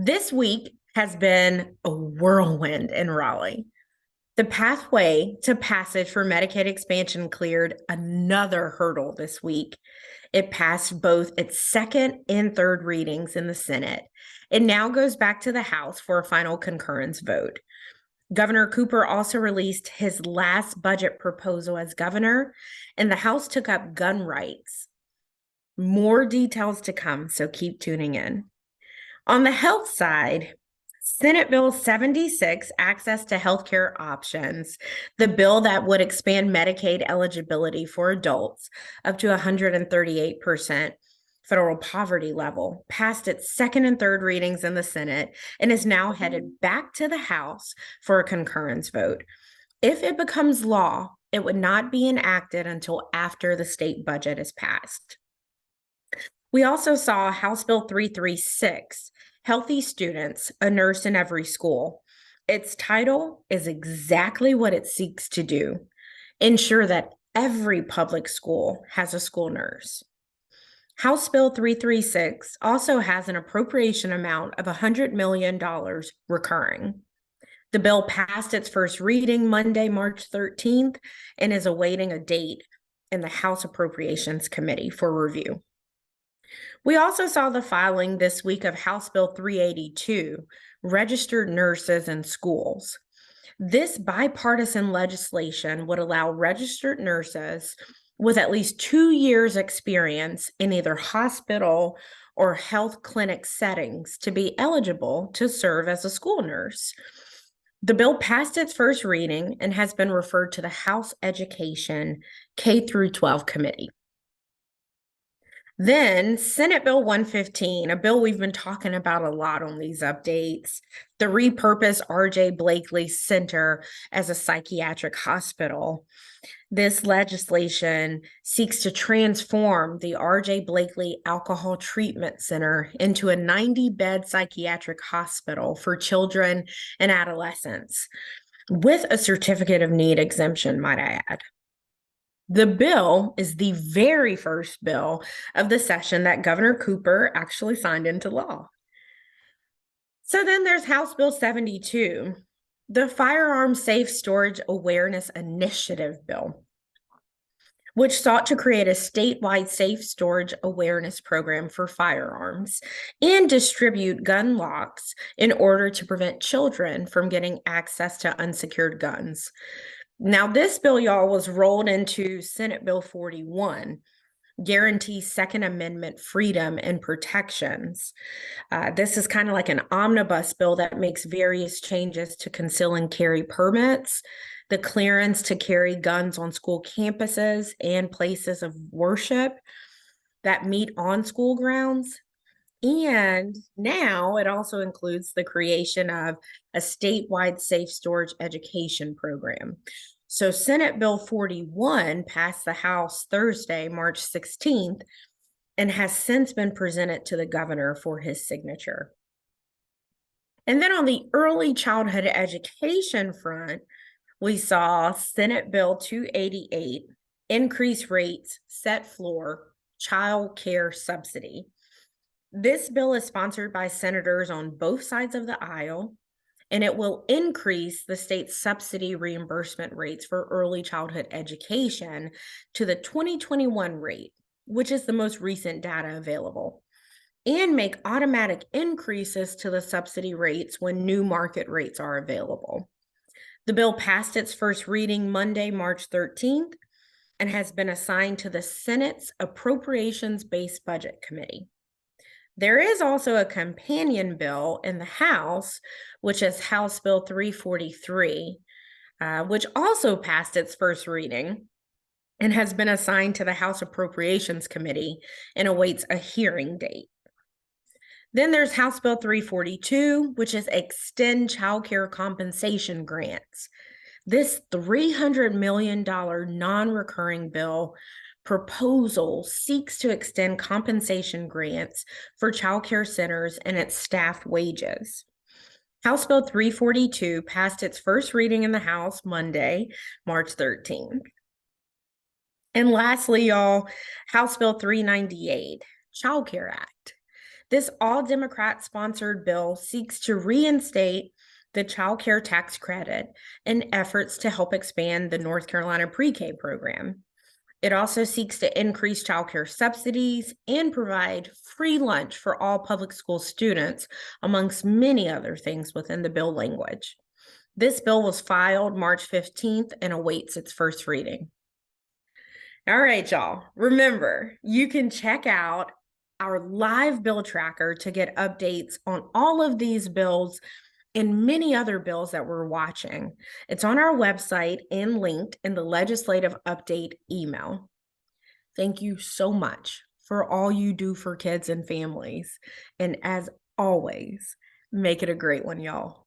This week has been a whirlwind in Raleigh. The pathway to passage for Medicaid expansion cleared another hurdle this week. It passed both its second and third readings in the Senate. It now goes back to the House for a final concurrence vote. Governor Cooper also released his last budget proposal as governor, and the House took up gun rights. More details to come, so keep tuning in. On the health side, Senate Bill 76, Access to Healthcare Options, the bill that would expand Medicaid eligibility for adults up to 138% federal poverty level, passed its second and third readings in the Senate and is now headed back to the House for a concurrence vote. If it becomes law, it would not be enacted until after the state budget is passed. We also saw House Bill 336, Healthy Students, a Nurse in Every School. Its title is exactly what it seeks to do: ensure that every public school has a school nurse. House Bill 336 also has an appropriation amount of $100 million recurring. The bill passed its first reading Monday, March 13th, and is awaiting a date in the House Appropriations Committee for review. We also saw the filing this week of House Bill 382, Registered Nurses in Schools. This bipartisan legislation would allow registered nurses with at least 2 years' experience in either hospital or health clinic settings to be eligible to serve as a school nurse. The bill passed its first reading and has been referred to the House Education K through 12 Committee. Then Senate Bill 115, a bill we've been talking about a lot on these updates, the repurpose R.J. Blakely Center as a psychiatric hospital. This legislation seeks to transform the R.J. Blakely Alcohol Treatment Center into a 90-bed psychiatric hospital for children and adolescents, with a certificate of need exemption, might I add. The bill is the very first bill of the session that Governor Cooper actually signed into law. So then there's House Bill 72, the Firearm Safe Storage Awareness Initiative bill, which sought to create a statewide safe storage awareness program for firearms and distribute gun locks in order to prevent children from getting access to unsecured guns. Now, this bill, y'all, was rolled into Senate Bill 41, guarantees Second Amendment freedom and protections. This is kind of like an omnibus bill that makes various changes to conceal and carry permits, the clearance to carry guns on school campuses and places of worship that meet on school grounds. And now it also includes the creation of a statewide safe storage education program. So Senate Bill 41 passed the House Thursday, March 16th, and has since been presented to the governor for his signature. And then on the early childhood education front, we saw Senate Bill 288, Increase Rates, Set Floor, Child Care Subsidy. This bill is sponsored by senators on both sides of the aisle, and it will increase the state's subsidy reimbursement rates for early childhood education to the 2021 rate, which is the most recent data available, and make automatic increases to the subsidy rates when new market rates are available. The bill passed its first reading Monday, March 13th, and has been assigned to the Senate's Appropriations-Based Budget Committee. There is also a companion bill in the House, which is House Bill 343, which also passed its first reading and has been assigned to the House Appropriations Committee and awaits a hearing date. Then there's House Bill 342, which is Extend Child Care Compensation Grants. This $300 million non-recurring bill proposal seeks to extend compensation grants for child care centers and its staff wages. House Bill 342 passed its first reading in the House Monday, March 13th. And lastly, y'all, House Bill 398, Child Care Act. This all Democrat sponsored bill seeks to reinstate the child care tax credit in efforts to help expand the North Carolina pre-K program. It also seeks to increase child care subsidies and provide free lunch for all public school students, amongst many other things within the bill language. This bill was filed March 15th and awaits its first reading. All right, y'all. Remember, you can check out our live bill tracker to get updates on all of these bills and many other bills that we're watching. It's on our website and linked in the legislative update email. Thank you so much for all you do for kids and families. And as always, make it a great one, y'all.